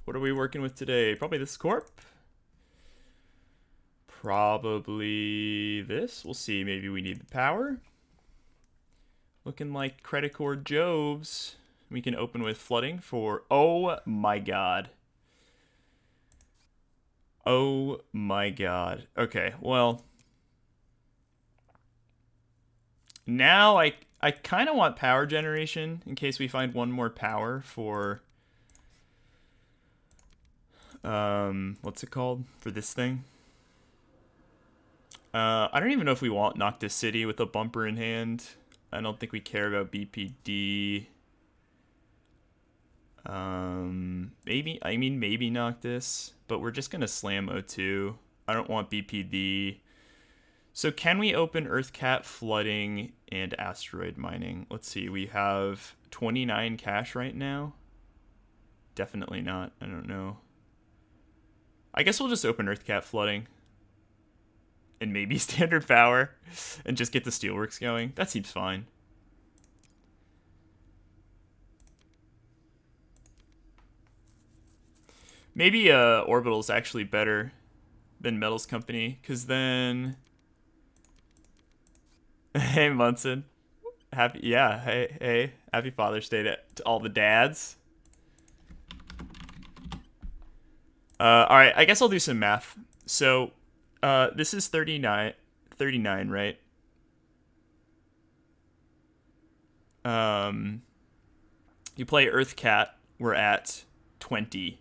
What are we working with today? Probably this corp. Probably this. We'll see. Maybe we need the power. Looking like credit core Jovs. We can open with flooding for... Oh my god. Oh my god. Okay, well... Now I kind of want power generation in case we find one more power for... what's it called? For this thing? I don't even know if we want Noctis City with a bumper in hand. I don't think we care about BPD. Maybe Noctis, but we're just gonna slam O2. I don't want BPD. So can we open Earthcat, flooding, and asteroid mining? Let's see. We have 29 cash right now. Definitely not. I don't know. I guess we'll just open Earthcat, flooding, and maybe standard power, and just get the steelworks going. That seems fine. Maybe Orbital's actually better than Metals Company, because then... Hey, Munson. Hey. Happy Father's Day to all the dads. Alright, I guess I'll do some math. So, this is 39, right? You play Earthcat, we're at 20.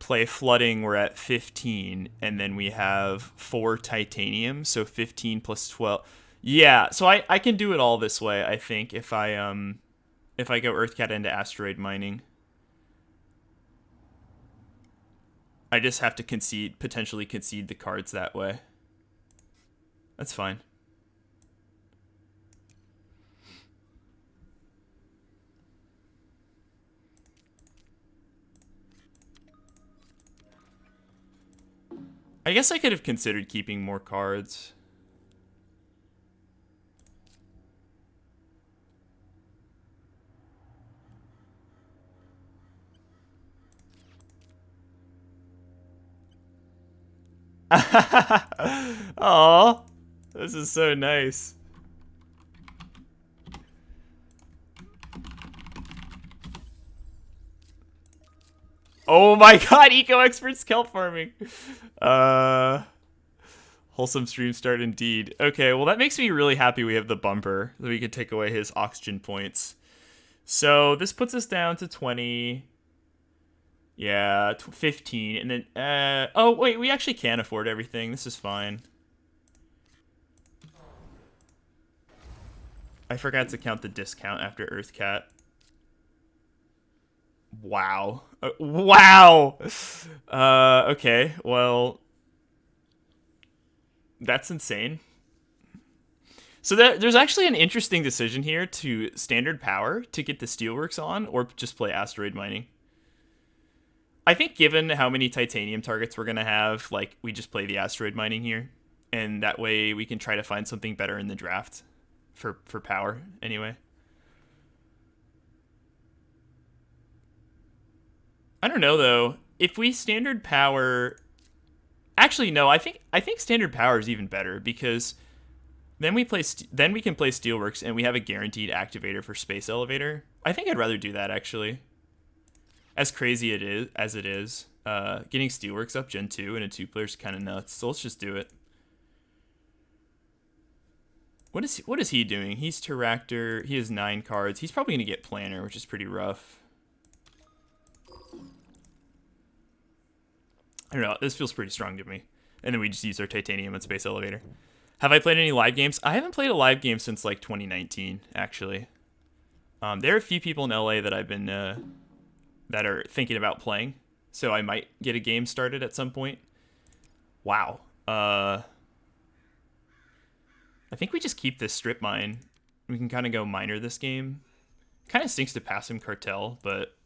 Play Flooding, we're at 15, and then we have 4 titanium, so 15 plus 12. Yeah, so I can do it all this way, I think, if I go Earthcat into asteroid mining. I just have to potentially concede the cards that way. That's fine. I guess I could have considered keeping more cards. Aw, this is so nice. Oh my god, eco experts kelp farming. Wholesome stream start indeed. Okay, well that makes me really happy we have the bumper that we can take away his oxygen points. So this puts us down to 20. Yeah, 15, and then oh wait, we actually can afford everything. This is fine. I forgot to count the discount after Earthcat. Wow. Wow. Okay. Well, that's insane. So there's actually an interesting decision here to standard power to get the steelworks on, or just play asteroid mining. I think given how many titanium targets we're gonna have, like, we just play the asteroid mining here, and that way we can try to find something better in the draft for power anyway. I don't know though. If we standard power, actually no, I think standard power is even better because then we can play Steelworks and we have a guaranteed activator for Space Elevator. I think I'd rather do that actually. As crazy as it is, getting Steelworks up Gen 2 in a 2-player is kind of nuts. So let's just do it. What is he doing? He's Terractor. He has 9 cards. He's probably gonna get Planner, which is pretty rough. I don't know. This feels pretty strong to me. And then we just use our Titanium and Space Elevator. Have I played any live games? I haven't played a live game since like 2019, actually. There are a few people in LA that I've been that are thinking about playing, so I might get a game started at some point. Wow. I think we just keep this strip mine. We can kind of go miner this game. Kind of stinks to pass him Cartel, but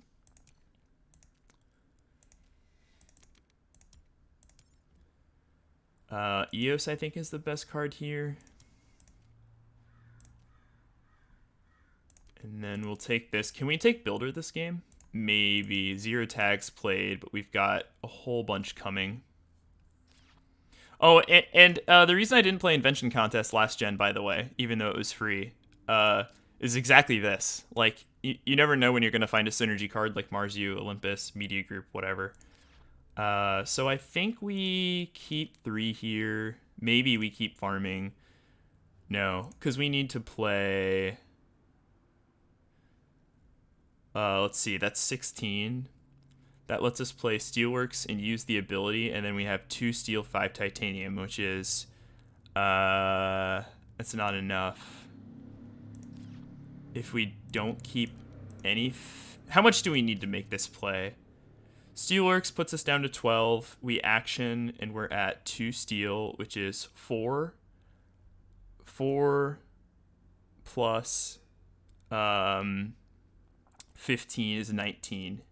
EOS I think is the best card here. And then we'll take this. Can we take Builder this game? maybe 0 tags played, but we've got a whole bunch coming. Oh, and the reason I didn't play Invention Contest last gen, by the way, even though it was free, is exactly this. Like, you never know when you're going to find a synergy card like Mars U, Olympus, Media Group, whatever. So I think we keep 3 here. Maybe we keep farming. No, because we need to play... let's see, that's 16. That lets us play Steelworks and use the ability, and then we have 2 steel, 5 titanium, which is... that's not enough. If we don't keep any... How much do we need to make this play? Steelworks puts us down to 12. We action, and we're at 2 steel, which is 4. 4 plus 15 is 19.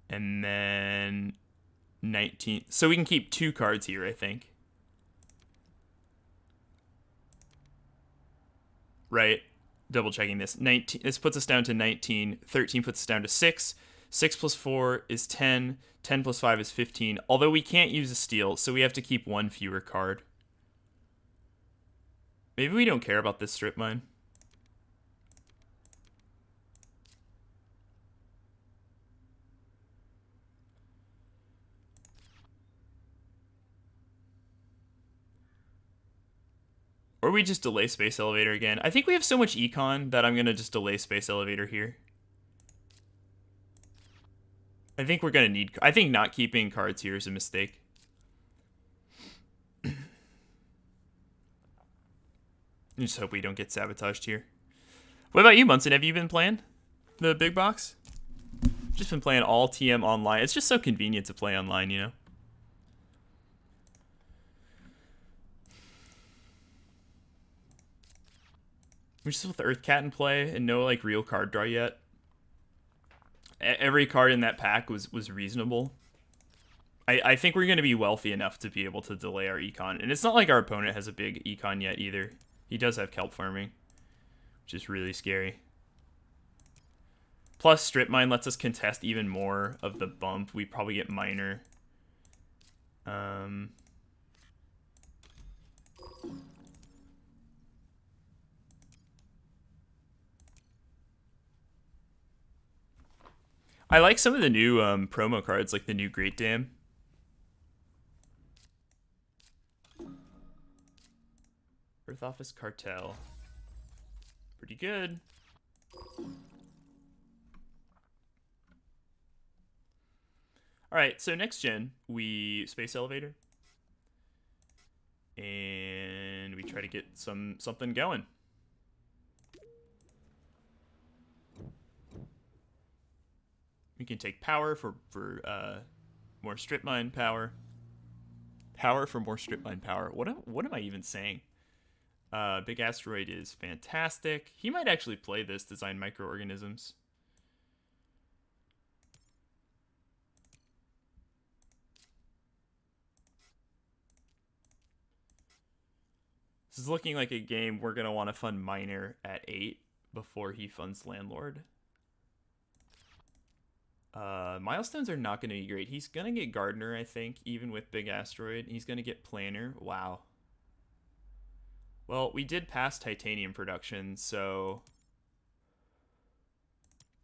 And then 19. So we can keep 2 cards here, I think. Right? Double checking this. 19. This puts us down to 19. 13 puts us down to 6. 6 plus 4 is 10. 10 plus 5 is 15. Although we can't use a steal, so we have to keep 1 fewer card. Maybe we don't care about this strip mine. Or we just delay Space Elevator again. I think we have so much econ that I'm going to just delay Space Elevator here. I think we're going to need... I think not keeping cards here is a mistake. I just hope we don't get sabotaged here. What about you, Munson? Have you been playing the big box? Just been playing all TM online. It's just so convenient to play online, you know? We're just with Earth Cat in play and no like real card draw yet. Every card in that pack was reasonable. I think we're going to be wealthy enough to be able to delay our econ. And it's not like our opponent has a big econ yet either. He does have kelp farming, which is really scary. Plus, Strip Mine lets us contest even more of the bump. We probably get minor. I like some of the new promo cards, like the new Great Dam. Earth Office Cartel. Pretty good. Alright, so next gen, we Space Elevator. And we try to get something going. We can take power for more strip mine power. Power for more strip mine power. What am I even saying? Big Asteroid is fantastic. He might actually play this, design microorganisms. This is looking like a game we're going to want to fund Miner at 8 before he funds Landlord. Milestones are not going to be great. He's going to get Gardener, I think, even with Big Asteroid. He's going to get Planner. Wow. Well, we did pass Titanium production, so...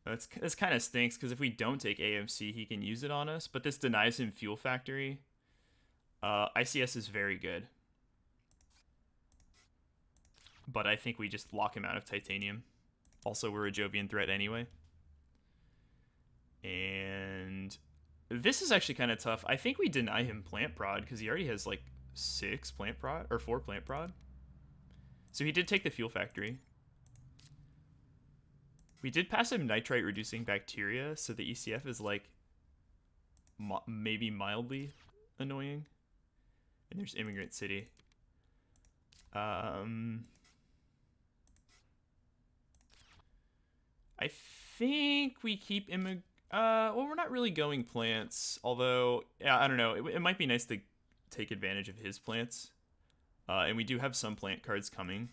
This kind of stinks, because if we don't take AMC, he can use it on us, but this denies him Fuel Factory. ICS is very good. But I think we just lock him out of Titanium. Also, we're a Jovian threat anyway. And this is actually kind of tough. I think we deny him Plant Prod, because he already has, like, 6 Plant Prod, or 4 Plant Prod. So he did take the Fuel Factory. We did pass him Nitrite Reducing Bacteria, so the ECF is, like, maybe mildly annoying. And there's Immigrant City. I think we keep well, we're not really going plants, although, yeah, I don't know. It might be nice to take advantage of his plants. And we do have some plant cards coming.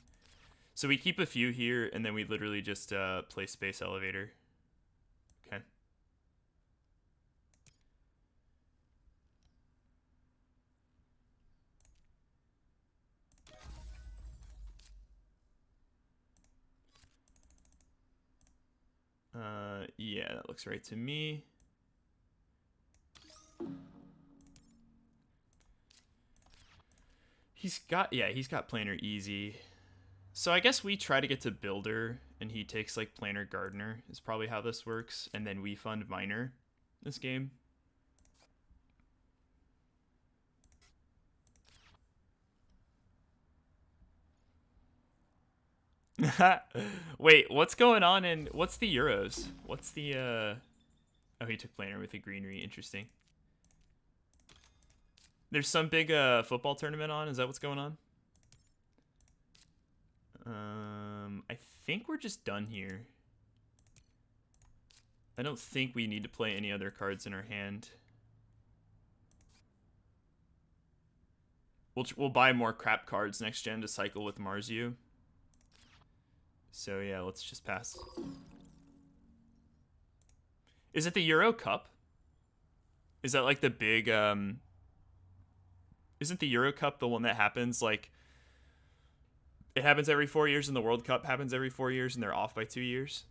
So we keep a few here, and then we literally just play space elevator. Okay. Yeah, that looks right to me. He's got planar easy. So I guess we try to get to builder, and he takes like planar gardener is probably how this works, and then we fund miner this game. Wait, what's going on in what's the Euros? What's the oh, he took planar with the greenery. Interesting. There's some big football tournament on. Is that what's going on? I think we're just done here. I don't think we need to play any other cards in our hand. We'll buy more crap cards next gen to cycle with Marzu. So yeah, let's just pass. Is it the Euro Cup? Is that like the big isn't the Euro Cup the one that happens like it happens every 4 years and the World Cup happens every 4 years and they're off by 2 years?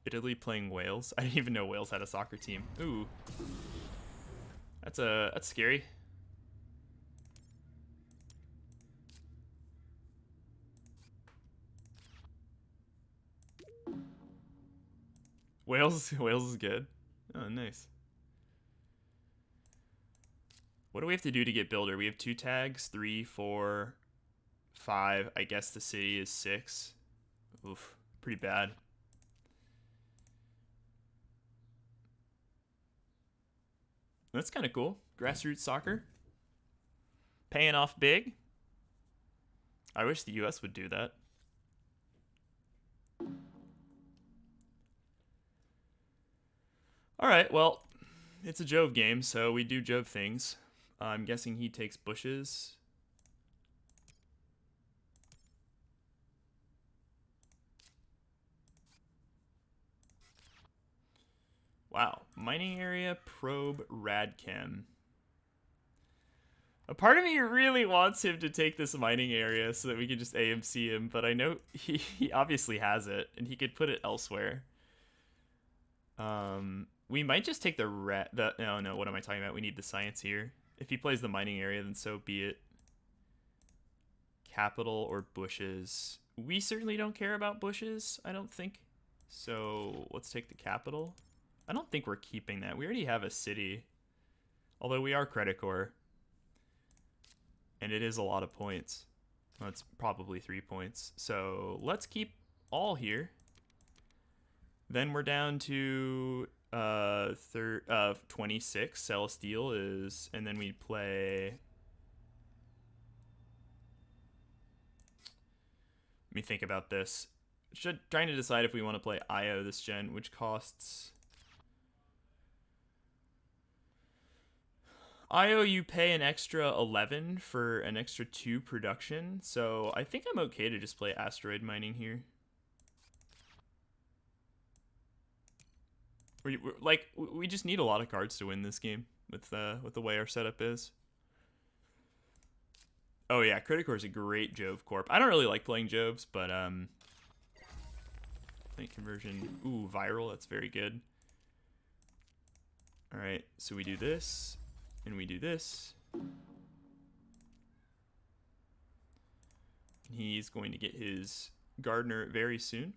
Italy playing Wales? I didn't even know Wales had a soccer team. Ooh. That's scary. Wales is good. Oh, nice. What do we have to do to get builder? We have 2 tags, 3, 4, 5. I guess the city is 6. Oof, pretty bad. That's kind of cool. Grassroots soccer. Paying off big. I wish the US would do that. All right, well, it's a Jove game, so we do Jove things. I'm guessing he takes bushes. Wow, mining area, probe, radchem. A part of me really wants him to take this mining area so that we can just AMC him, but I know he obviously has it, and he could put it elsewhere. We might just take no, what am I talking about? We need the science here. If he plays the mining area, then so be it. Capital or bushes. We certainly don't care about bushes, I don't think. So let's take the capital. I don't think we're keeping that. We already have a city. Although we are credit core. And it is a lot of points. Well, it's probably 3 points. So let's keep all here. Then we're down to 26. Celestial is, and then we play. Let me think about this. Trying to decide if we want to play IO this gen, which costs. IO, you pay an extra 11 for an extra 2 production, so I think I'm okay to just play asteroid mining here. We just need a lot of cards to win this game with the way our setup is. Oh yeah, Critical Core is a great Jove corp. I don't really like playing Joves, but plate conversion. Ooh, viral. That's very good. All right, so we do this, and we do this. And he's going to get his gardener very soon.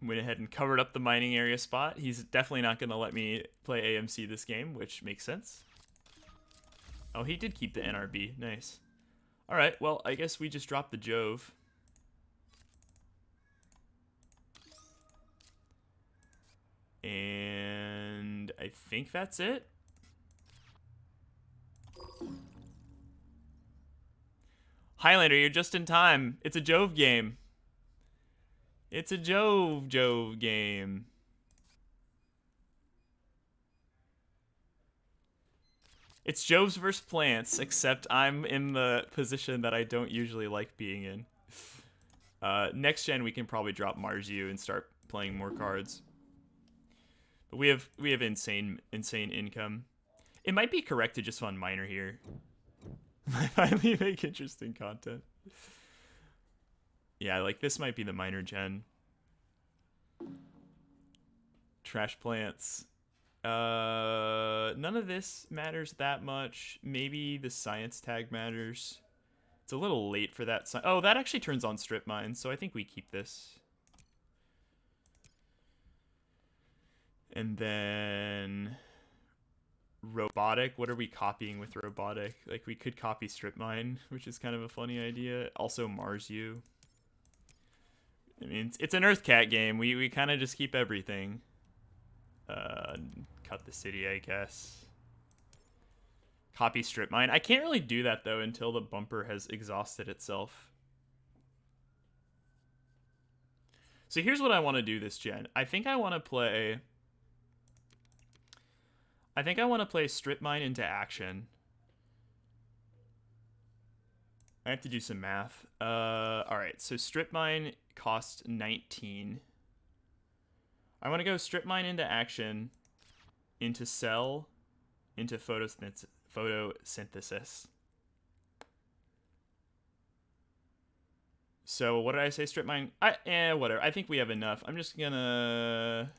Went ahead and covered up the mining area spot. He's definitely not going to let me play AMC this game, which makes sense. Oh, he did keep the NRB. Nice. All right, well, I guess we just dropped the Jove. And I think that's it. Highlander, you're just in time. It's a Jove game. It's a Jove game. It's Jovs versus plants, except I'm in the position that I don't usually like being in. Next gen, we can probably drop Marzu and start playing more cards. But we have insane income. It might be correct to just fund Miner here. Might finally make interesting content. Yeah, like this might be the Miner gen. Trash plants. None of this matters that much. Maybe the science tag matters. It's a little late for that. Oh, that actually turns on strip mines, so I think we keep this. And then robotic. What are we copying with robotic? Like we could copy strip mine, which is kind of a funny idea. Also Marzu. I mean, it's an Earth Cat game. We kind of just keep everything. Cut the city, I guess. Copy strip mine. I can't really do that though until the bumper has exhausted itself. So here's what I want to do this gen. I think I want to play strip mine into action. I have to do some math. Alright, so strip mine costs 19. I want to go strip mine into action, into cell, into photosynthesis. So what did I say? Strip mine? Whatever. I think we have enough. I'm just gonna...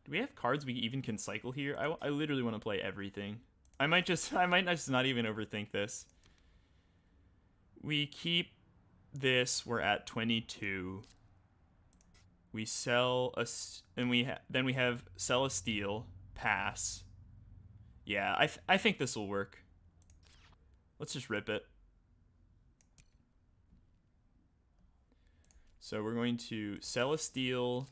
Do we have cards we even can cycle here? I literally want to play everything. I might just not even overthink this. We keep this. We're at 22. We sell a, and then we have sell a steel, pass. Yeah, I think this will work. Let's just rip it. So we're going to sell a steel,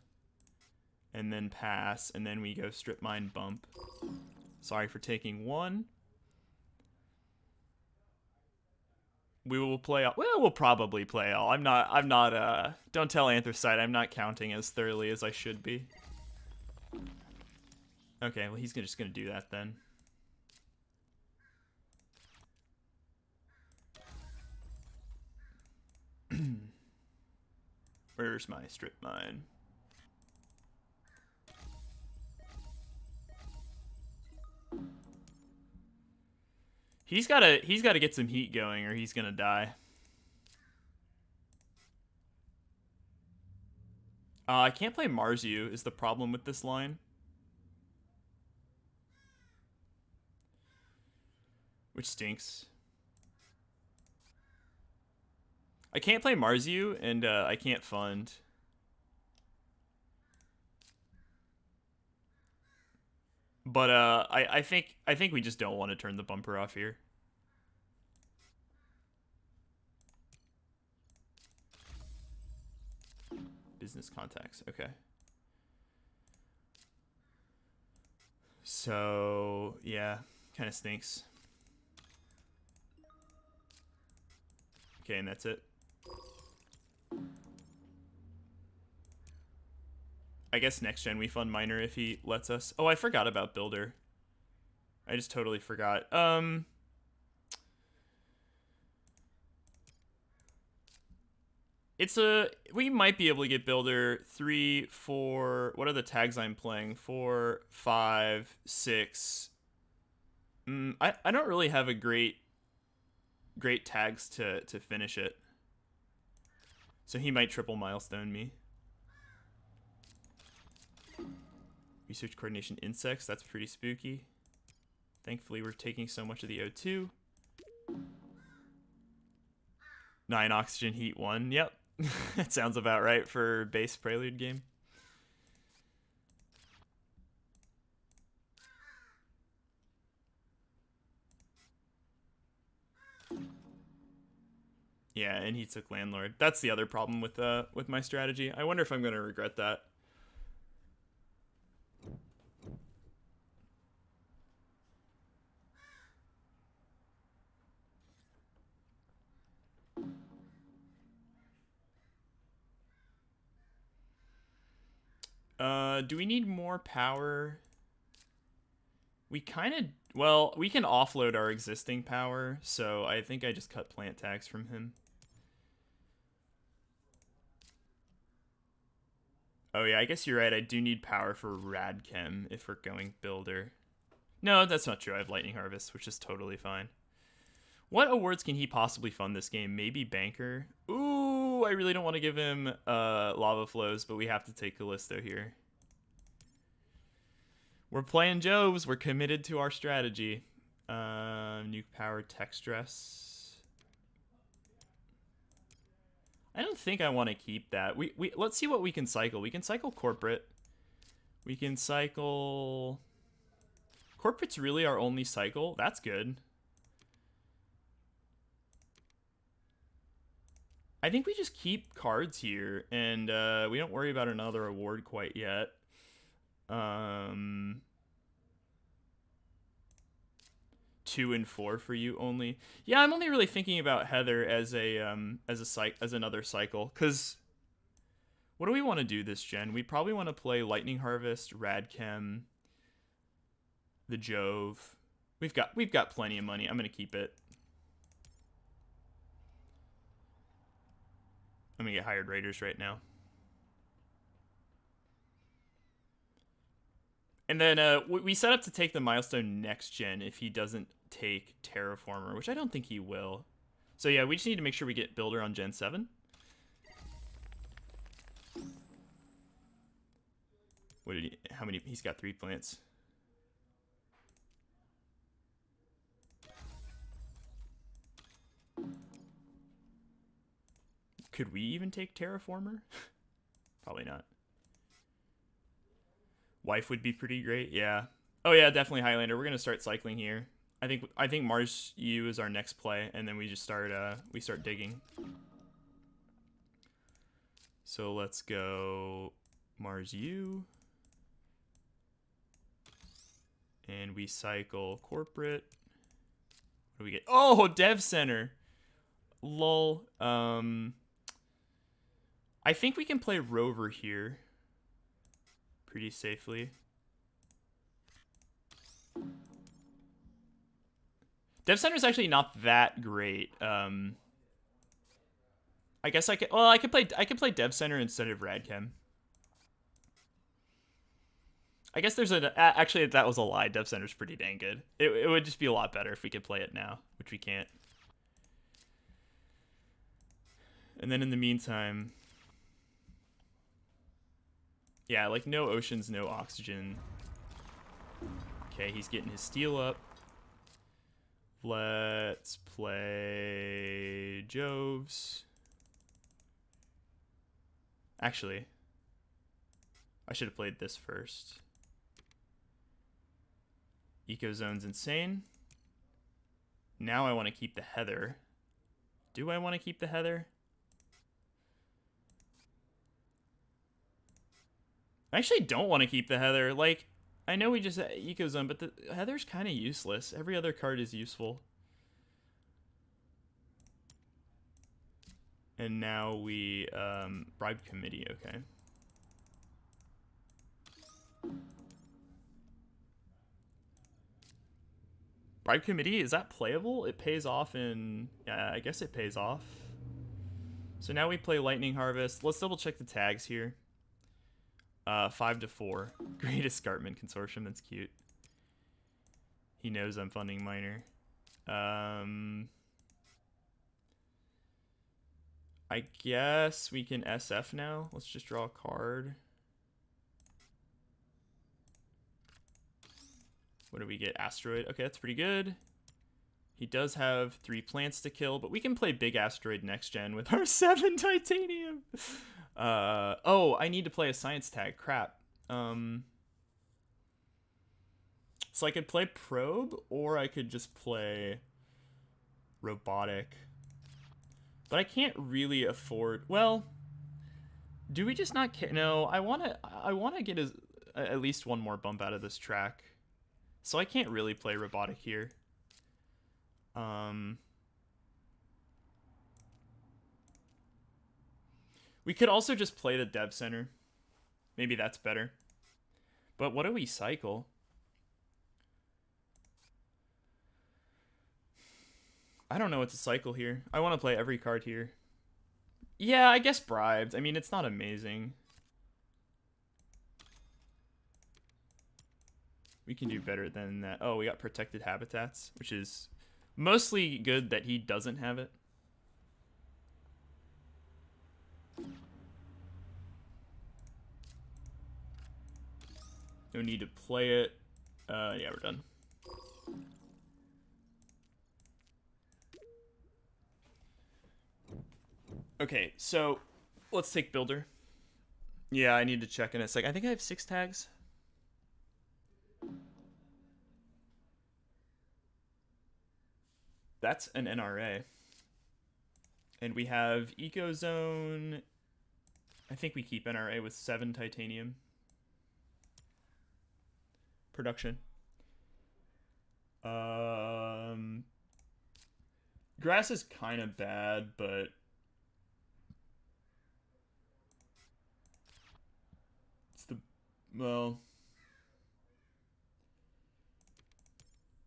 and then pass, and then we go strip mine bump. Sorry for taking one. We will play all. Well, we'll probably play all. I'm not, don't tell Anthracite, I'm not counting as thoroughly as I should be. Okay, well, he's just gonna do that then. Where's my strip mine? He's gotta get some heat going or he's gonna die. I can't play Marzu is the problem with this line. Which stinks. I can't play Marzu and I can't fund. But I think we just don't want to turn the bumper off here. Business contacts. Okay. So, yeah, kind of stinks. Okay, and that's it. I guess next gen we fund Miner if he lets us. Oh, I forgot about Builder. I just totally forgot. We might be able to get Builder 3, 4. What are the tags I'm playing? 4, 5, 6. I don't really have a great tags to finish it. So he might triple milestone me. Research coordination insects, that's pretty spooky. Thankfully we're taking so much of the O2. 9 oxygen heat 1, yep. That sounds about right for base prelude game. Yeah, and he took landlord. That's the other problem with my strategy. I wonder if I'm gonna regret that. Do we need more power? We kind of... Well, we can offload our existing power, so I think I just cut plant tax from him. Oh yeah, I guess you're right. I do need power for Radchem if we're going builder. No, that's not true. I have Lightning Harvest, which is totally fine. What awards can he possibly fund this game? Maybe Banker? Ooh, I really don't want to give him Lava Flows, but we have to take Callisto here. We're playing Jovs. We're committed to our strategy. Nuke Power, Tech Stress. I don't think I want to keep that. Let's see what we can cycle. We can cycle Corporate. We can cycle... Corporate's really our only cycle. That's good. I think we just keep cards here, and we don't worry about another award quite yet. 2 and 4 for you only. Yeah, I'm only really thinking about Heather as another cycle, because what do we want to do this gen? We probably want to play Lightning Harvest, Radchem, the Jove. We've got plenty of money. I'm gonna keep it. I'm gonna get hired raiders right now. And then we set up to take the milestone next gen if he doesn't take Terraformer, which I don't think he will. So yeah, we just need to make sure we get Builder on Gen 7. What did he? How many? He's got 3 plants. Could we even take Terraformer? Probably not. Wife would be pretty great, yeah. Oh yeah, definitely Highlander. We're gonna start cycling here. I think Mars U is our next play, and then we just start digging. So let's go Mars U, and we cycle Corporate. What do we get? Oh, Dev Center. Lol. I think we can play Rover here pretty safely. Dev Center is actually not that great. I guess I could. Well, I could play Dev Center instead of Radchem. I guess there's actually that was a lie. Dev Center's pretty dang good. It would just be a lot better if we could play it now, which we can't. And then in the meantime, yeah, like no oceans, no oxygen. Okay, he's getting his steel up. Let's play Jovs. Actually, I should have played this first. Ecozone's insane. Now I want to keep the Heather. Do I want to keep the Heather? I actually don't want to keep the Heather. Like, I know we just Ecozone, but the Heather's kind of useless. Every other card is useful. And now we bribe committee, okay. Bribe committee, is that playable? It pays off in, I guess it pays off. So now we play Lightning Harvest. Let's double check the tags here. 5 to 4. Great Escarpment Consortium, that's cute. He knows I'm funding minor. I guess we can SF now. Let's just draw a card. What do we get? Asteroid. Okay, that's pretty good. He does have 3 plants to kill, but we can play Big Asteroid next gen with our 7 titanium. Oh, I need to play a science tag. Crap. So I could play Probe, or I could just play Robotic. But I can't really afford... Well, do we just not... No, I want to get at least one more bump out of this track. So I can't really play Robotic here. We could also just play the Dev Center. Maybe that's better. But what do we cycle? I don't know what to cycle here. I want to play every card here. Yeah, I guess bribed. I mean, it's not amazing. We can do better than that. Oh, we got protected habitats, which is mostly good that he doesn't have it. No need to play it. Yeah, we're done. Okay, so let's take builder. Yeah, I need to check in a sec. I think I have 6 tags. That's an NRA. And we have Ecozone. I think we keep NRA with 7 titanium. Production. Grass is kind of bad, but it's the, well,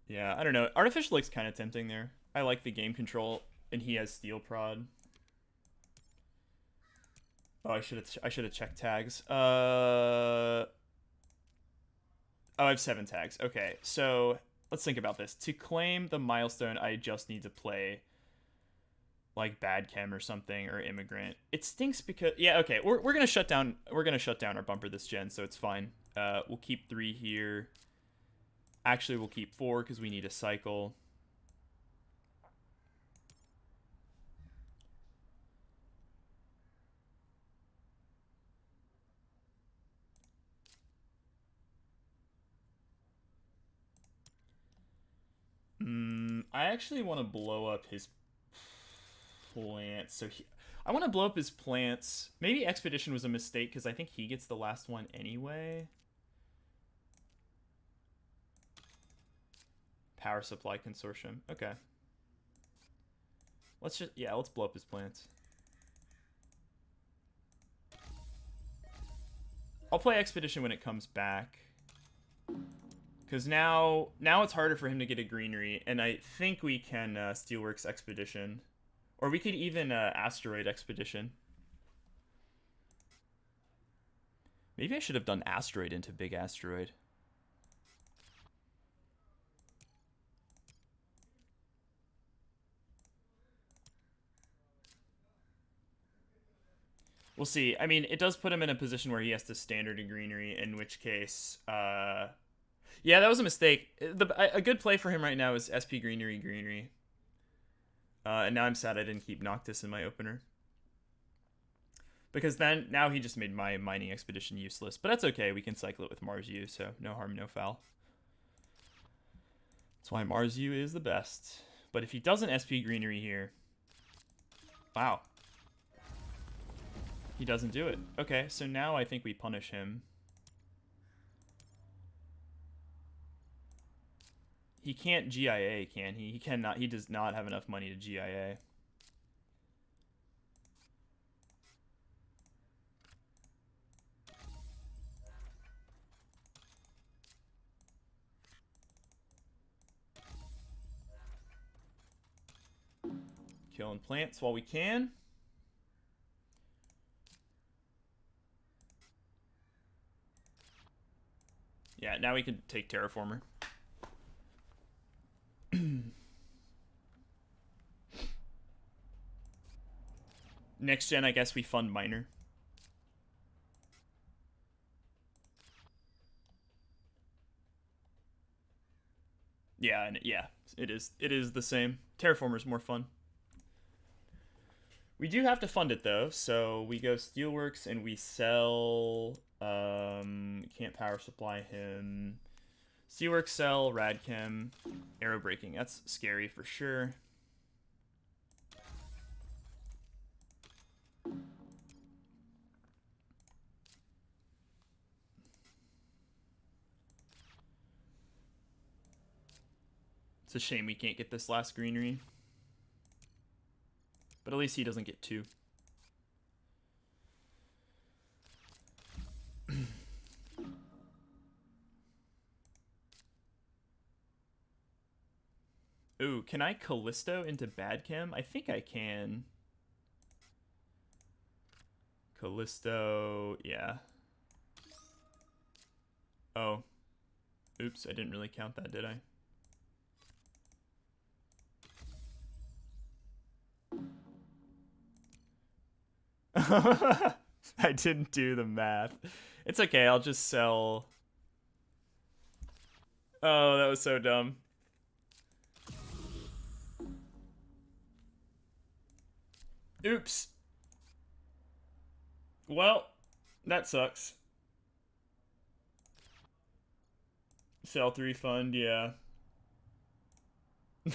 yeah, I don't know. Artificial looks kind of tempting there. I like the game control, and he has steel prod. Oh, I should have checked tags. Oh, I have 7 tags. Okay, so let's think about this. To claim the milestone, I just need to play like bad chem or something, or immigrant. It stinks because, yeah, okay, we're gonna shut down our bumper this gen, so it's fine. We'll keep 3 here. Actually, we'll keep 4 because we need a cycle. I actually want to blow up his plants. So I want to blow up his plants. Maybe Expedition was a mistake because I think he gets the last one anyway. Power Supply Consortium. Okay. Let's blow up his plants. I'll play Expedition when it comes back. Because now it's harder for him to get a greenery, and I think we can Steelworks Expedition. Or we could even Asteroid Expedition. Maybe I should have done Asteroid into Big Asteroid. We'll see. I mean, it does put him in a position where he has to standard a greenery, in which case... yeah, that was a mistake. A good play for him right now is SP greenery. And now I'm sad I didn't keep Noctis in my opener. Because now he just made my mining expedition useless. But that's okay, we can cycle it with Mars U, so no harm, no foul. That's why Mars U is the best. But if he doesn't SP greenery here... Wow. He doesn't do it. Okay, so now I think we punish him. He can't GIA, can he? He cannot. He does not have enough money to GIA. Killing plants while we can. Yeah, now we can take Terraformer. Next gen, I guess we fund Miner. Yeah, it is. It is the same. Terraformer's more fun. We do have to fund it though, so we go Steelworks and we sell. Can't power supply him. Steelworks sell Radchem, arrow breaking. That's scary for sure. It's a shame we can't get this last greenery. But at least he doesn't get 2. Ooh, can I Callisto into bad chem? I think I can. Callisto, yeah. Oh. Oops, I didn't really count that, did I? I didn't do the math. It's okay, I'll just sell. Oh, that was so dumb. Oops. Well, that sucks. Sell 3 fund, yeah.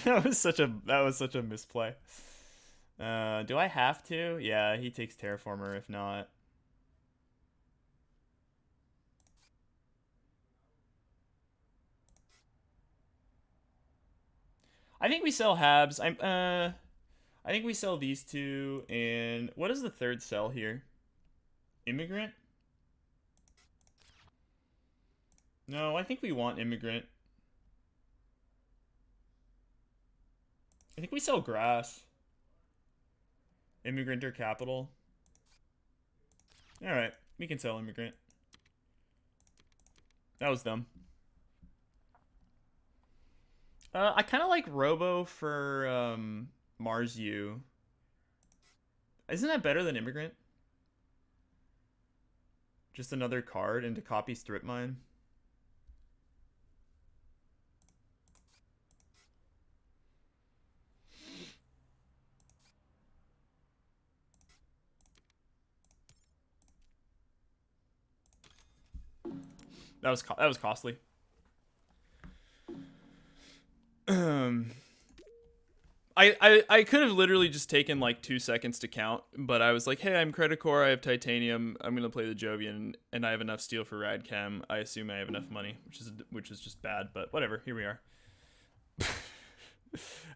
That was such a misplay. Do I have to? Yeah, he takes Terraformer if not. I think we sell Habs. I think we sell these two, and what does the third sell here? Immigrant? No, I think we want Immigrant. I think we sell Grass. Immigrant or Capital. Alright, we can sell Immigrant. That was dumb. I kind of like Robo for Mars U. Isn't that better than Immigrant? Just another card and to copy Strip Mine. That was costly. I could have literally just taken like 2 seconds to count, but I was like, hey, I'm Credit Core, I have Titanium, I'm gonna play the Jovian, and I have enough steel for Radchem. I assume I have enough money, which is just bad, but whatever. Here we are.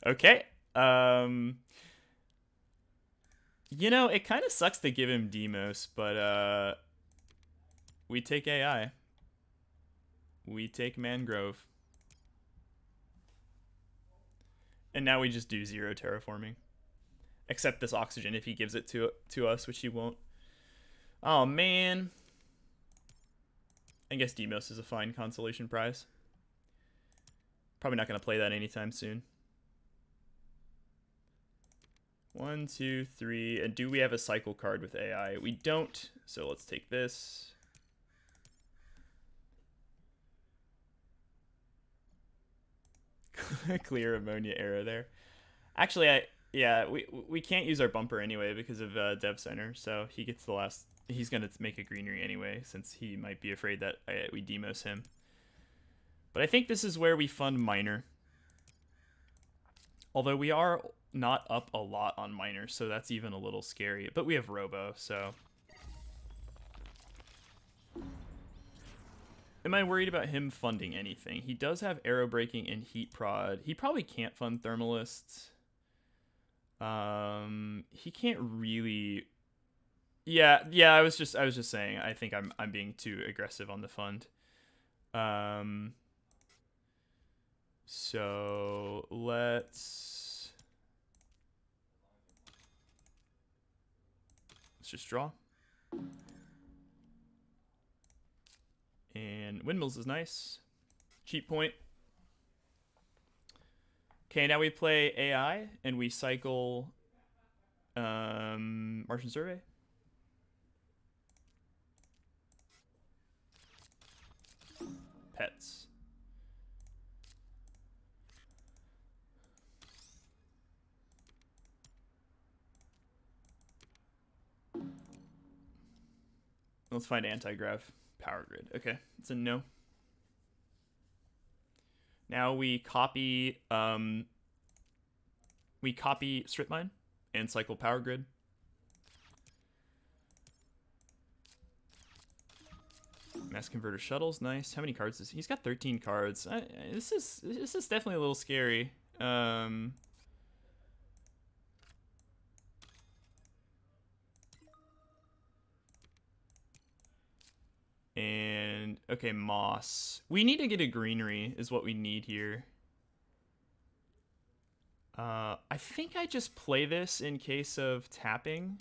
Okay. It kind of sucks to give him Demos, but we take AI. We take Mangrove. And now we just do 0 terraforming. Except this oxygen if he gives it to us, which he won't. Oh, man. I guess Demos is a fine consolation prize. Probably not going to play that anytime soon. 1, 2, 3. And do we have a cycle card with AI? We don't. So let's take this. Clear ammonia era there. Actually, we can't use our bumper anyway because of Dev Center, so he gets the last. He's gonna make a greenery anyway, since he might be afraid that we demos him. But I think this is where we fund Miner. Although we are not up a lot on Miner, so that's even a little scary. But we have Robo, so. Am I worried about him funding anything? He does have arrow breaking and heat prod. He probably can't fund thermalists. He can't really. Yeah. I was just saying. I think I'm being too aggressive on the fund. So let's just draw. And windmills is nice. Cheap point. Okay, now we play AI and we cycle Martian Survey. Pets. Let's find anti-grav. Power grid. Okay, it's a no. Now we copy strip mine and cycle power grid. Mass converter shuttles, nice. How many cards is he? He's got 13 cards. This is definitely a little scary. And okay, moss. We need to get a greenery is what we need here. I think I just play this in case of tapping.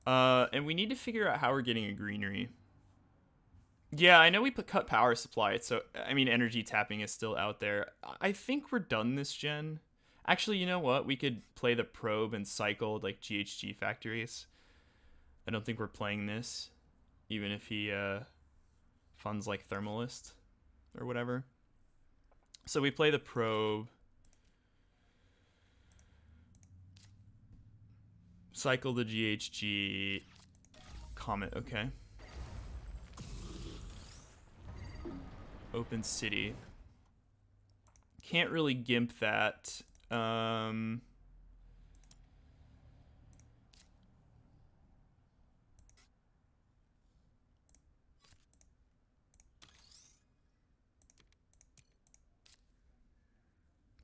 And we need to figure out how we're getting a greenery. Yeah, I know we cut power supply, so I mean energy tapping is still out there. I think we're done this gen. Actually, you know what? We could play the probe and cycle like GHG factories. I don't think we're playing this, even if he funds like Thermalist or whatever. So we play the probe, cycle the GHG, Comet, okay. Open City. Can't really gimp that.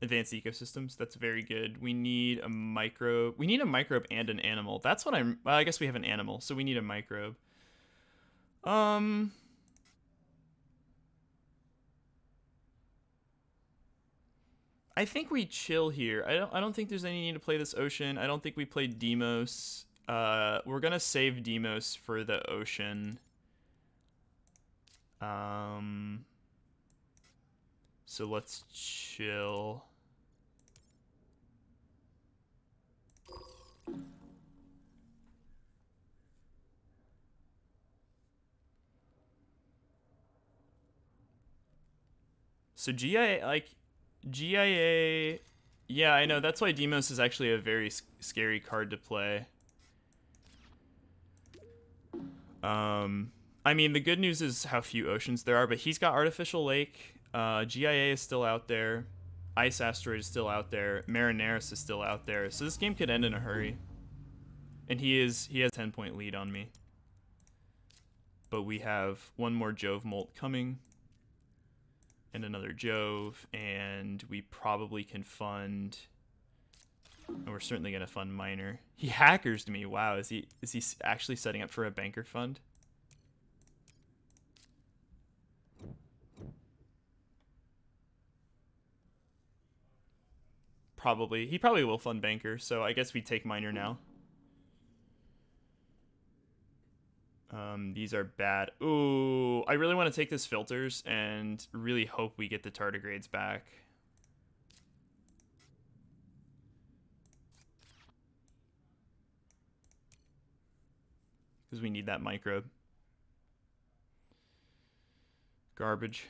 Advanced ecosystems. That's very good. We need a microbe. We need a microbe and an animal. That's what I'm. Well, I guess we have an animal, so we need a microbe. I think we chill here. I don't think there's any need to play this ocean. I don't think we played Demos. We're gonna save Demos for the ocean. So let's chill. So GIA, yeah, I know. That's why Demos is actually a very scary card to play. I mean, the good news is how few oceans there are, but he's got Artificial Lake. GIA is still out there. Ice Asteroid is still out there. Marineris is still out there. So this game could end in a hurry. And he has a 10-point lead on me. But we have one more Jove Molt coming. And another Jove. And we probably can fund... And we're certainly going to fund Miner. He hackers me. Wow, is he actually setting up for a banker fund? Probably. He probably will fund banker, so I guess we take Miner now. These are bad. Ooh, I really want to take this filters and really hope we get the tardigrades back. Because we need that microbe. Garbage.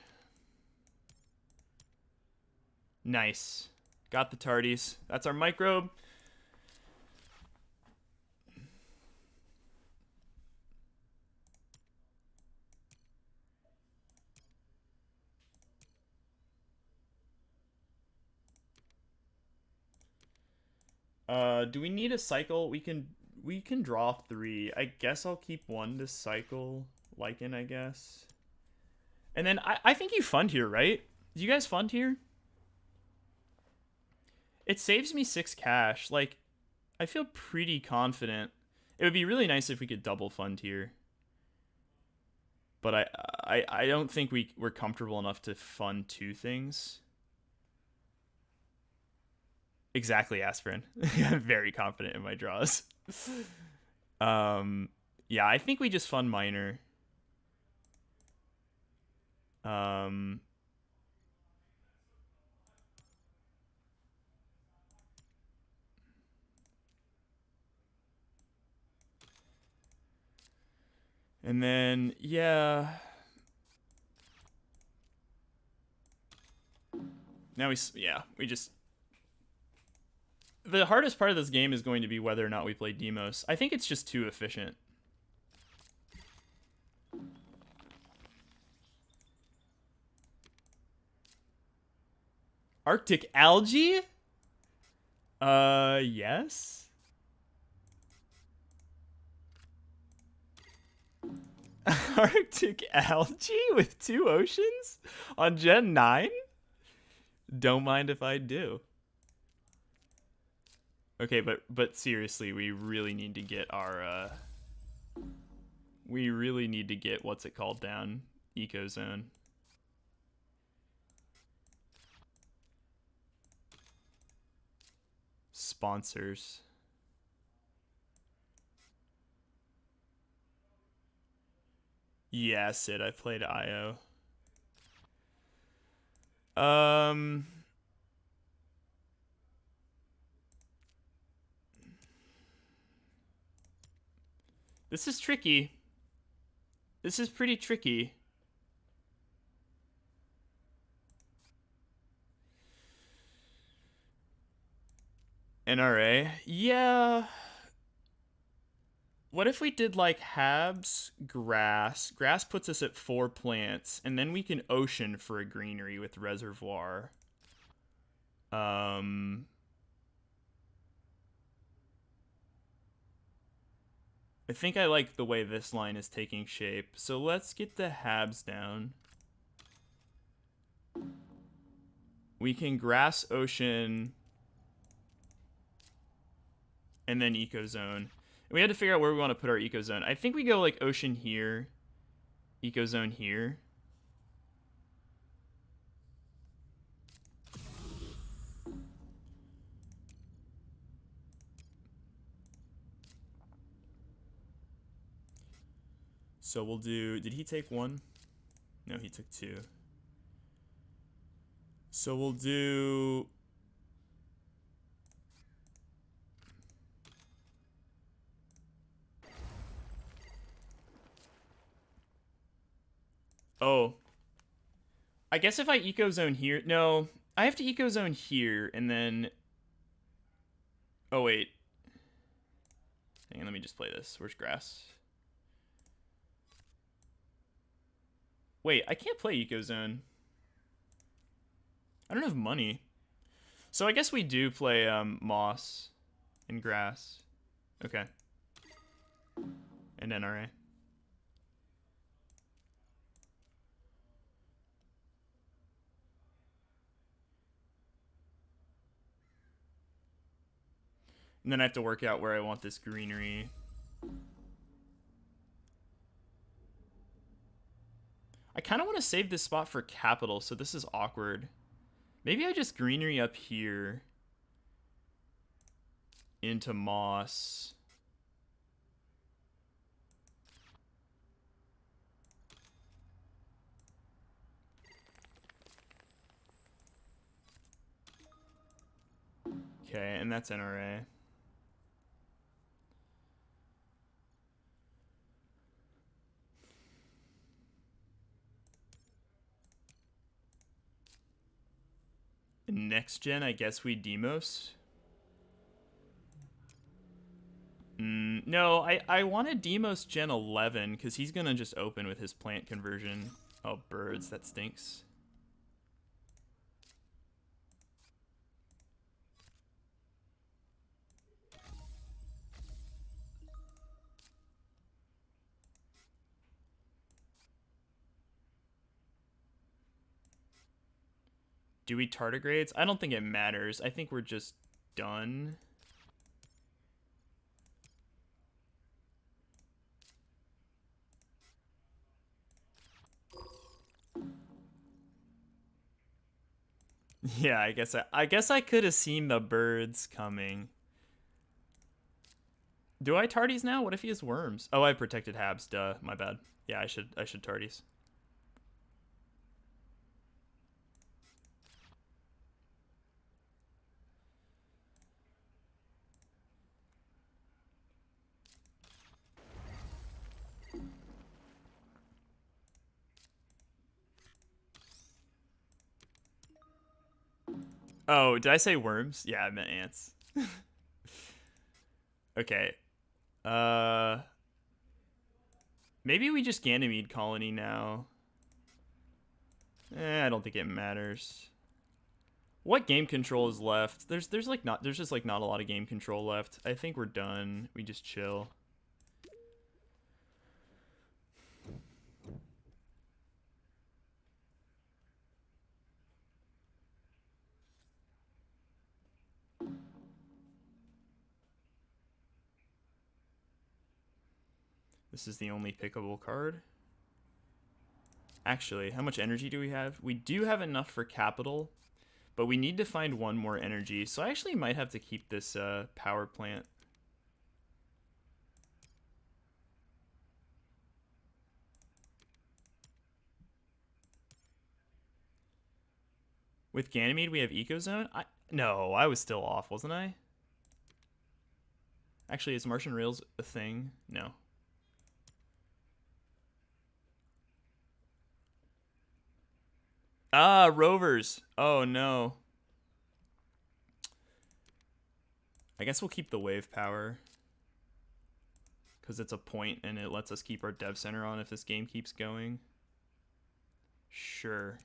Nice. Got the tardies. That's our microbe. Do we need a cycle? We can draw 3. I guess I'll keep 1 to cycle Lycan, I guess. And then I think you fund here, right? Do you guys fund here? It saves me 6 cash. Like, I feel pretty confident. It would be really nice if we could double fund here. But I don't think we're comfortable enough to fund 2 things. Exactly, Aspirin. I'm very confident in my draws. Yeah, I think we just fund Miner. And then, yeah. Now we just... The hardest part of this game is going to be whether or not we play Demos. I think it's just too efficient. Arctic algae? Yes. Arctic algae with 2 oceans on Gen 9? Don't mind if I do. Okay, but seriously, we really need to get our We really need to get what's it called down. Ecozone. Sponsors. Yeah, Sid, I played IO. This is tricky. This is pretty tricky. NRA? Yeah. What if we did like Habs, grass? Grass puts us at 4 plants, and then we can ocean for a greenery with reservoir. I think I like the way this line is taking shape. So let's get the Habs down. We can grass, ocean, and then ecozone. We had to figure out where we want to put our ecozone. I think we go like ocean here, ecozone here. So we'll do, did he take 1? No, he took 2. So we'll do, oh, I guess if I ecozone here, no, I have to ecozone here and then, oh wait, hang on, let me just play this. Where's grass? Wait, I can't play ecozone. I don't have money. So I guess we do play moss and grass. Okay. And NRA. And then I have to work out where I want this greenery. I kind of want to save this spot for capital, so this is awkward. Maybe I just greenery up here into moss. Okay, and that's NRA. Next gen, I guess we demos. No, I wanted Demos Gen 11 because he's going to just open with his plant conversion. Oh, birds, that stinks. Do we tardigrades? I don't think it matters. I think we're just done. Yeah, I guess I could have seen the birds coming. Do I tardies now? What if he has worms? Oh, I protected Habs. Duh, my bad. Yeah, I should tardies. Oh, did I say worms? Yeah, I meant ants. Okay. Maybe we just Ganymede colony now. I don't think it matters. What game control is left? There's just like not a lot of game control left. I think we're done. We just chill. This is the only pickable card. Actually, how much energy do we have? We do have enough for capital, but we need to find one more energy. So I actually might have to keep this power plant. With Ganymede, we have Ecozone? No, I was still off, wasn't I? Actually, is Martian Rails a thing? No. Ah, rovers. Oh, no. I guess we'll keep the wave power. Because it's a point and it lets us keep our dev center on if this game keeps going. Sure.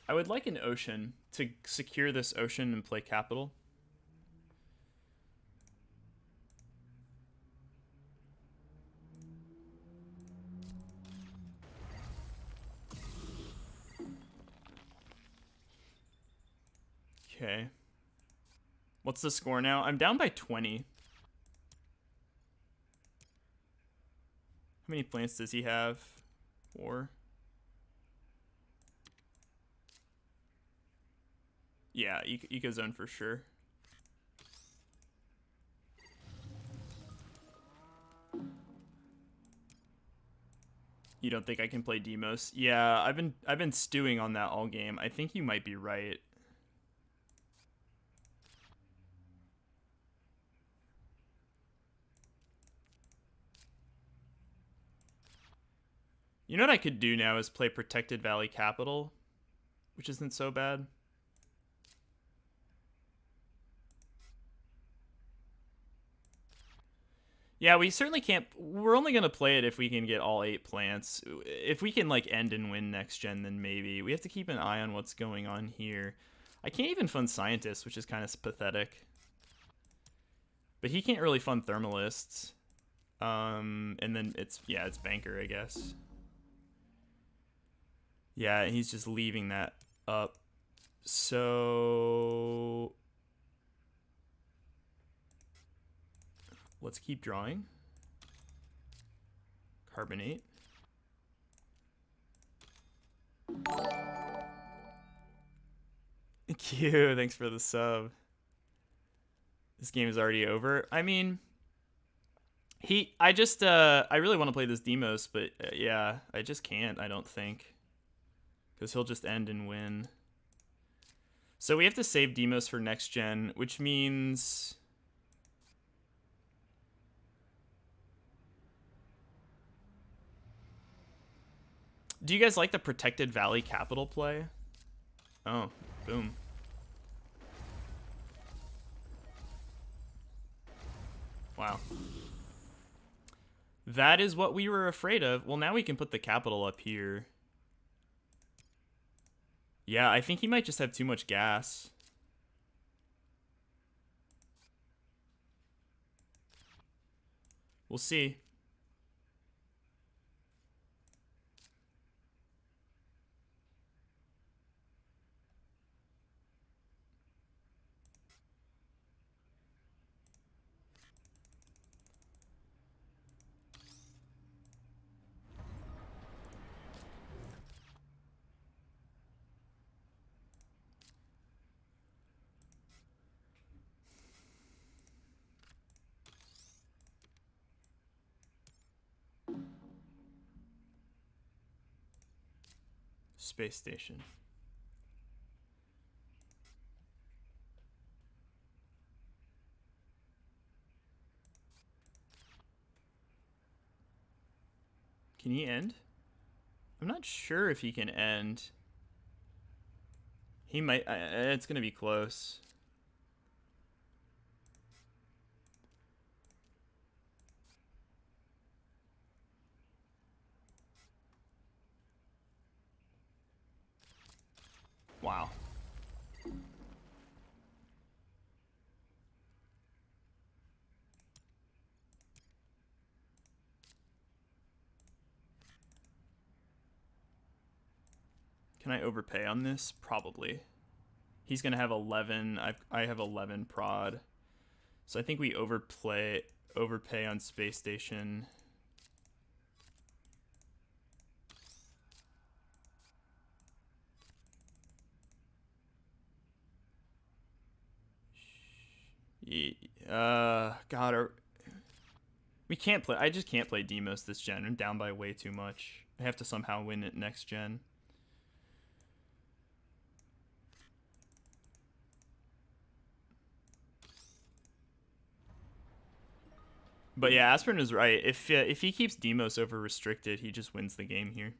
I would like an ocean to secure this ocean and play capital. Okay. What's the score now? I'm down by 20. How many plants does he have? 4. Yeah, Ecozone for sure. You don't think I can play Demos? Yeah, I've been stewing on that all game. I think you might be right. You know what I could do now is play Protected Valley Capital, which isn't so bad. Yeah, we certainly can't. We're only going to play it if we can get all 8 plants. If we can, like, end and win next gen, then maybe. We have to keep an eye on what's going on here. I can't even fund Scientists, which is kind of pathetic. But he can't really fund Thermalists. And then it's Banker, I guess. Yeah, he's just leaving that up. So let's keep drawing. Carbonate. Q, thanks for the sub. This game is already over. I mean, I really want to play this Demos, but yeah, I just can't, I don't think. Because he'll just end and win. So we have to save Demos for next gen, which means... Do you guys like the Protected Valley Capital play? Oh, boom. Wow. That is what we were afraid of. Well, now we can put the capital up here. Yeah, I think he might just have too much gas. We'll see. Space station. Can he end? I'm not sure if he can end. He might. It's going to be close. Wow. Can I overpay on this? Probably. He's gonna have 11. I have 11 prod. So I think we overpay on space station. God, we can't play. I just can't play Demos this gen. I'm down by way too much. I have to somehow win it next gen. But yeah, Aspirin is right. If he keeps Demos over restricted, he just wins the game here.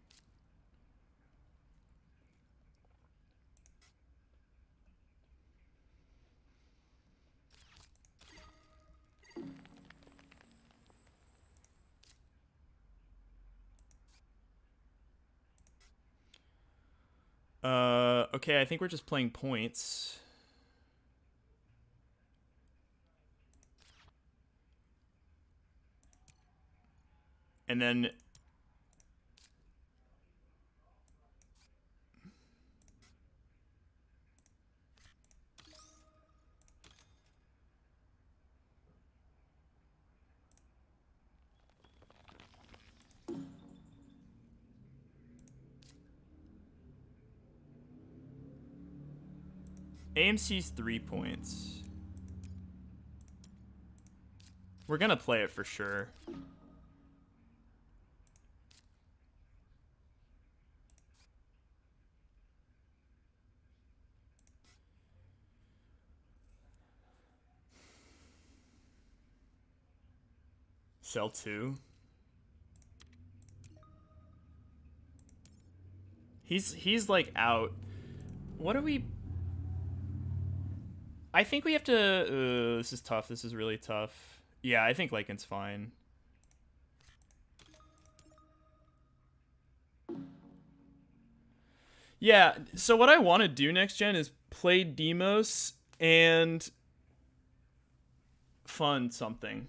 Okay, I think we're just playing points. And then AMC's 3 points. We're gonna play it for sure. Sell 2. He's like out. What are we? I think we have to. This is tough. This is really tough. Yeah, I think Lycan's fine. Yeah, so what I want to do next gen is play Demos and fund something.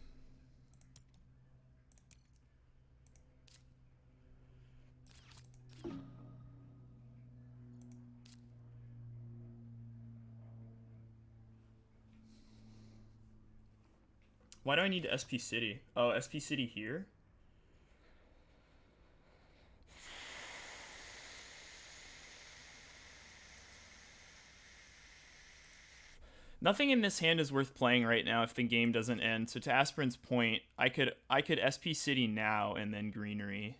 Why do I need SP City? Oh, SP City here? Nothing in this hand is worth playing right now if the game doesn't end. So to Aspirin's point, I could SP City now and then Greenery.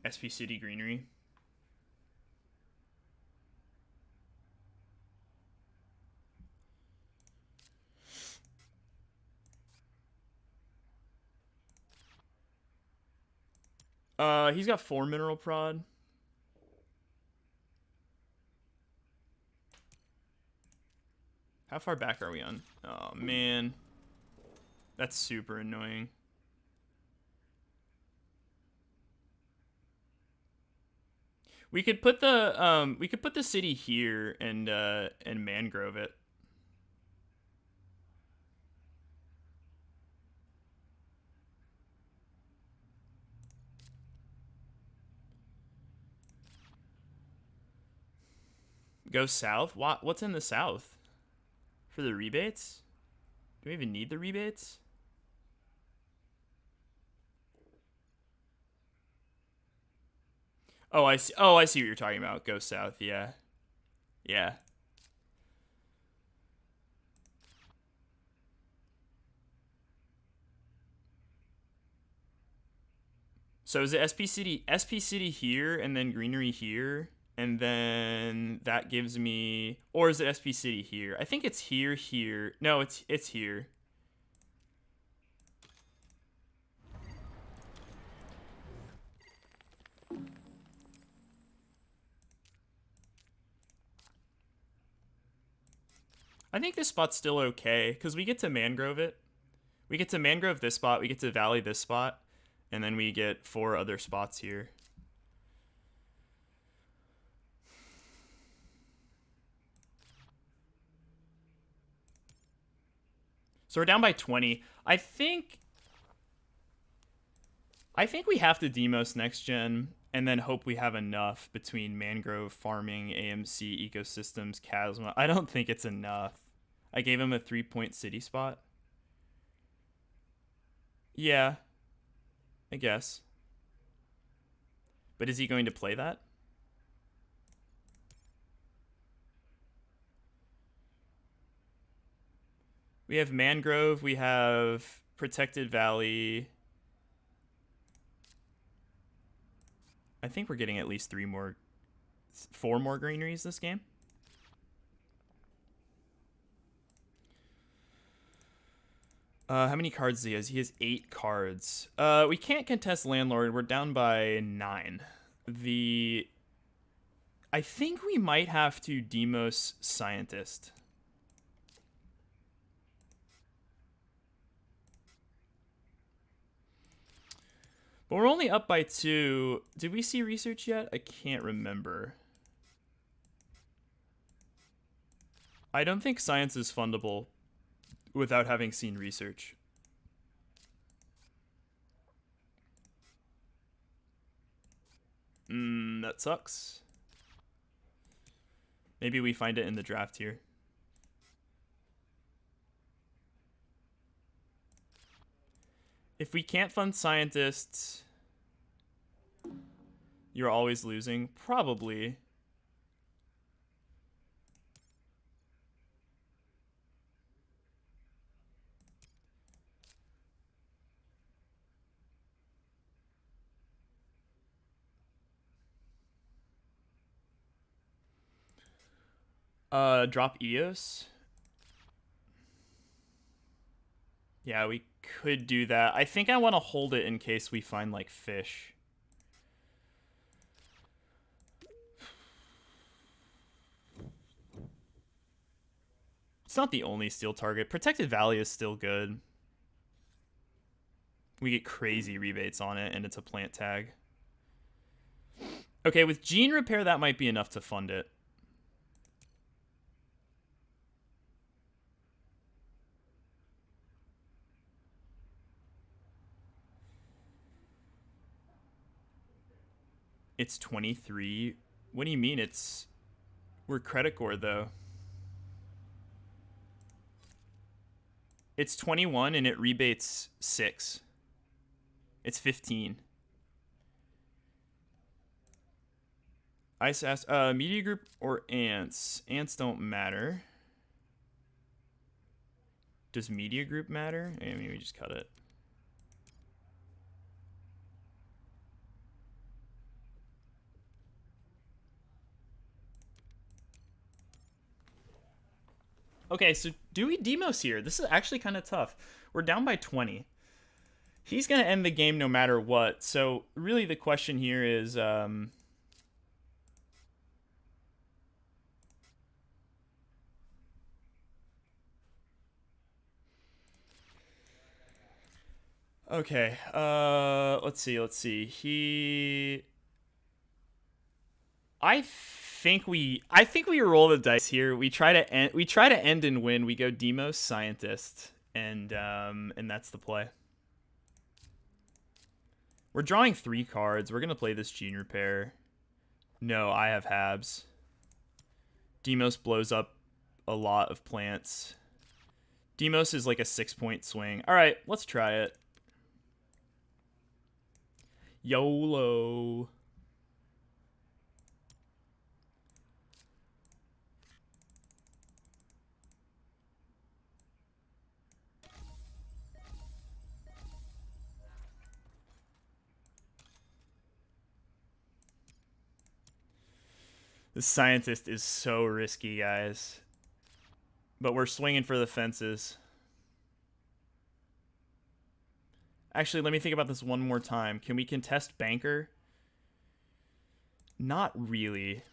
SP City Greenery. He's got 4 mineral prod. How far back are we on? Oh man, that's super annoying. We could put the city here and mangrove it. Go south? What's in the south? For the rebates? Do we even need the rebates? Oh, I see. Oh, I see what you're talking about. Go south. Yeah. Yeah. So is it SP City here and then Greenery here? And then that gives me, or is it SP City here? I think it's here. No, it's here. I think this spot's still okay because we get to mangrove it. We get to mangrove this spot. We get to valley this spot, and then we get 4 other spots here. So we're down by 20. I think we have to demos next gen and then hope we have enough between mangrove farming, AMC ecosystems, Chasma. I don't think it's enough. I gave him a 3-point city spot. Yeah, I guess. But is he going to play that? We have mangrove, we have protected valley. I think we're getting at least 4 more greeneries this game. How many cards does he has? He has 8 cards. We can't contest landlord. We're down by 9. I think we might have to demos scientist. But we're only up by 2. Did we see research yet? I can't remember. I don't think science is fundable without having seen research. That sucks. Maybe we find it in the draft here. If we can't fund scientists, you're always losing. Probably. Drop EOS. Yeah, we could do that. I think I want to hold it in case we find, like, fish. It's not the only steal target. Protected Valley is still good. We get crazy rebates on it, and it's a plant tag. Okay, with Gene Repair, that might be enough to fund it. It's 23. What do you mean we're credit core though? It's 21 and it rebates 6. It's 15. Ice asked, media group or ants? Ants don't matter. Does media group matter? I mean, we just cut it. Okay, so do we demos here? This is actually kind of tough. We're down by 20. He's going to end the game no matter what. So really the question here is... Okay, let's see. I think we roll the dice here. We try to end and win. We go Demos Scientist, and that's the play. We're drawing 3 cards. We're gonna play this Gene Repair. No, I have Habs. Demos blows up a lot of plants. Demos is like a 6-point swing. All right, let's try it. YOLO. The scientist is so risky, guys. But we're swinging for the fences. Actually, let me think about this one more time. Can we contest Banker? Not really.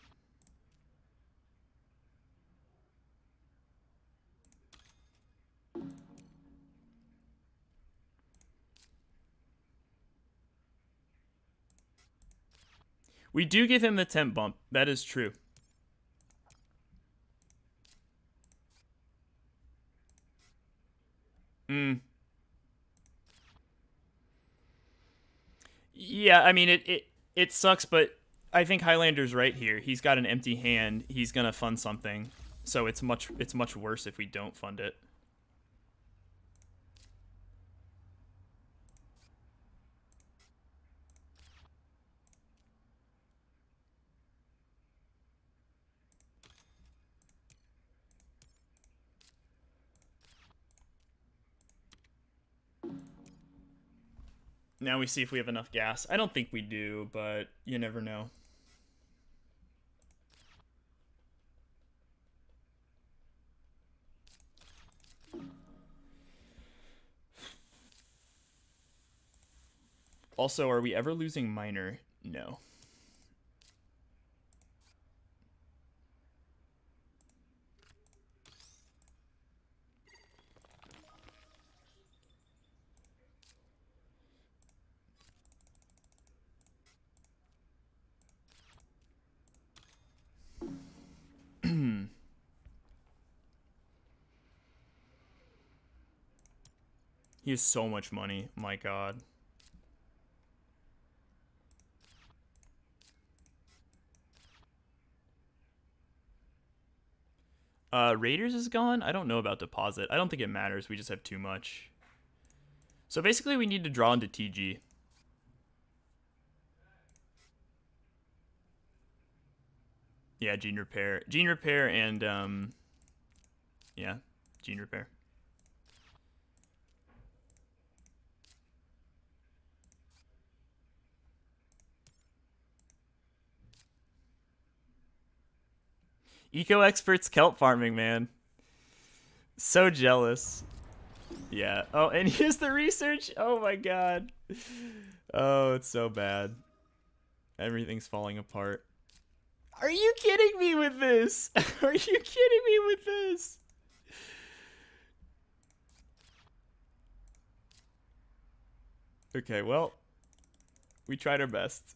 We do give him the temp bump. That is true. Mm. Yeah, I mean it sucks, but I think Highlander's right here. He's got an empty hand. He's gonna fund something, so it's much worse if we don't fund it. Now we see if we have enough gas. I don't think we do, but you never know. Also, are we ever losing minor? No. He has so much money. My God. Raiders is gone. I don't know about deposit. I don't think it matters. We just have too much. So basically, we need to draw into TG. Yeah, gene repair, and yeah, gene repair. Eco experts kelp farming, man. So jealous. Yeah. Oh, and here's the research. Oh my god. Oh, it's so bad. Everything's falling apart. Are you kidding me with this? Are you kidding me with this? Okay, well, we tried our best.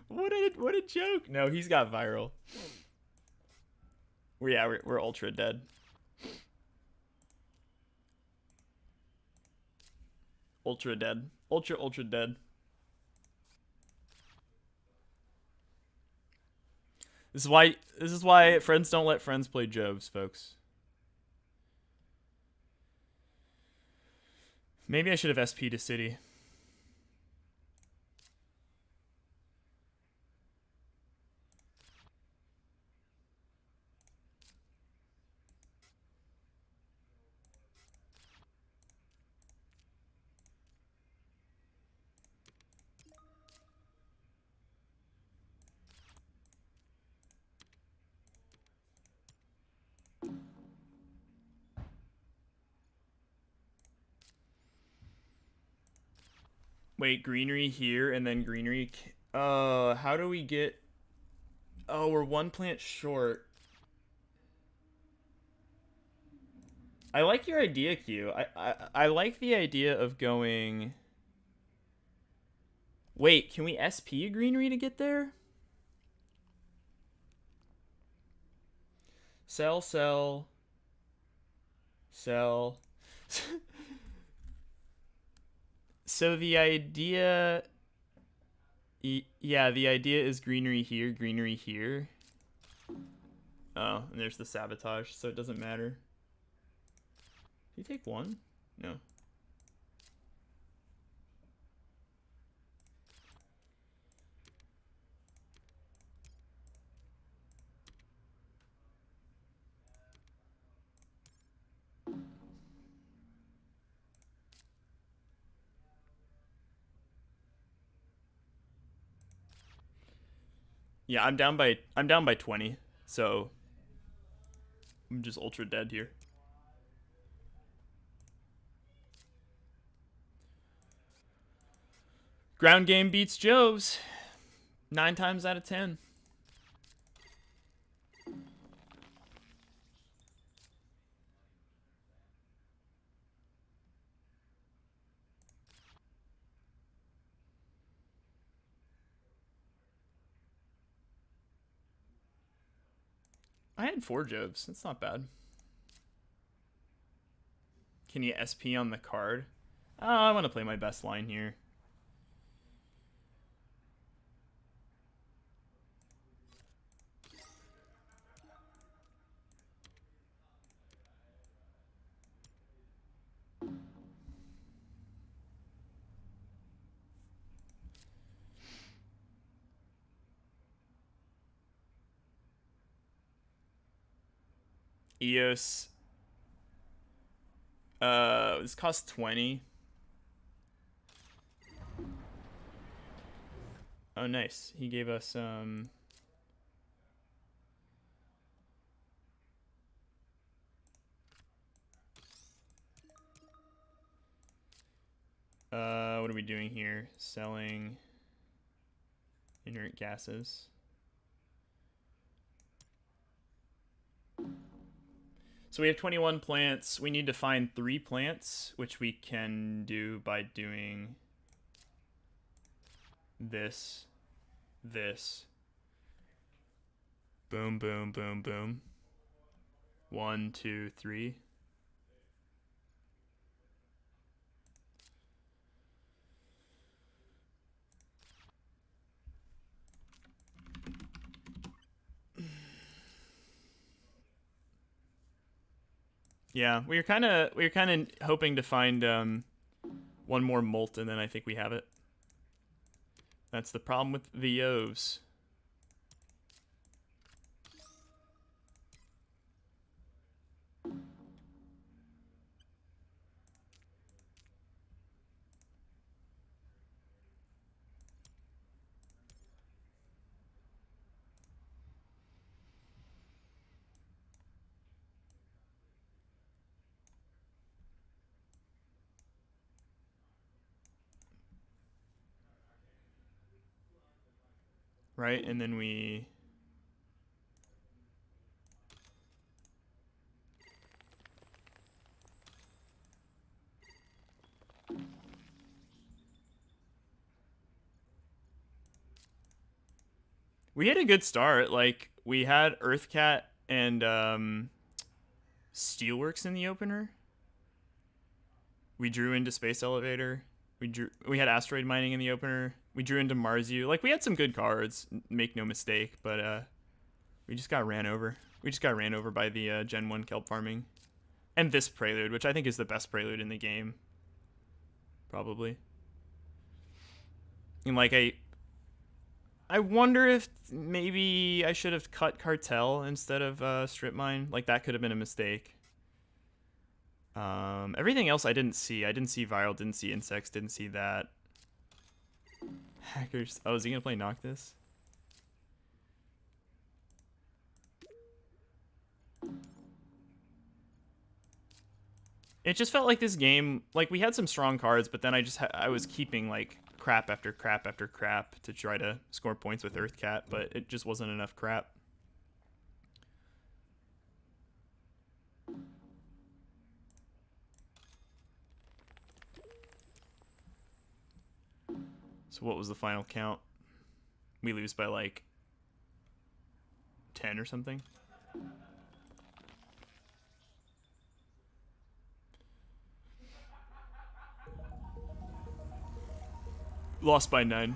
What a joke. No, he's got viral. We're ultra dead. Ultra dead. Ultra dead. This is why friends don't let friends play Jovs, folks. Maybe I should have SP to City. Wait, greenery here and then greenery. How do we get? Oh, we're one plant short. I like your idea, Q. I like the idea of going. Wait, can we SP a greenery to get there? Sell, sell, sell. So the idea. Yeah, the idea is greenery here, greenery here. Oh, and there's the sabotage, so it doesn't matter. Did you take one? No. Yeah, I'm down by 20, so I'm just ultra dead here. Ground game beats Jovs 9 times out of 10. I had 4 Jovs. That's not bad. Can you SP on the card? Oh, I want to play my best line here. EOS. This costs 20. Oh, nice. He gave us what are we doing here? Selling inert gases. So we have 21 plants. We need to find 3 plants, which we can do by doing this. Boom, boom, boom, boom. 1, 2, 3. Yeah, we were kind of hoping to find one more molt, and then I think we have it. That's the problem with the Jovs. Right, and then we had a good start. Like, we had Earthcat and Steelworks in the opener. We drew into Space Elevator. We had Asteroid Mining in the opener. We drew into Marsu. Like, we had some good cards, make no mistake, but we just got ran over. We just got ran over by the Gen 1 kelp farming. And this Prelude, which I think is the best Prelude in the game. Probably. And, like, I wonder if maybe I should have cut Cartel instead of Strip Mine. Like, that could have been a mistake. Everything else I didn't see. I didn't see Viral, didn't see Insects, didn't see that. Hackers. Oh, is he going to play Noctis? It just felt like this game, like, we had some strong cards, but then I was keeping, like, crap after crap after crap to try to score points with Earthcat, but it just wasn't enough crap. So what was the final count? We lose by, like, 10 or something? Lost by 9.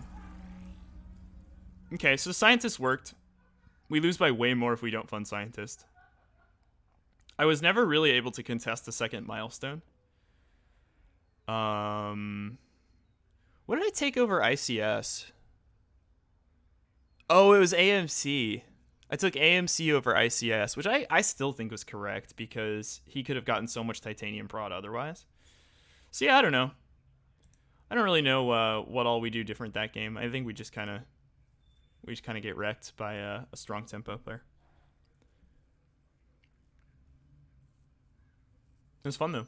Okay, so Scientist worked. We lose by way more if we don't fund Scientist. I was never really able to contest the second milestone. What did I take over ICS? Oh, it was AMC. I took AMC over ICS, which I still think was correct because he could have gotten so much titanium prod otherwise. So yeah, I don't know. I don't really know what all we do different that game. I think we just kind of get wrecked by a strong tempo player. It was fun though.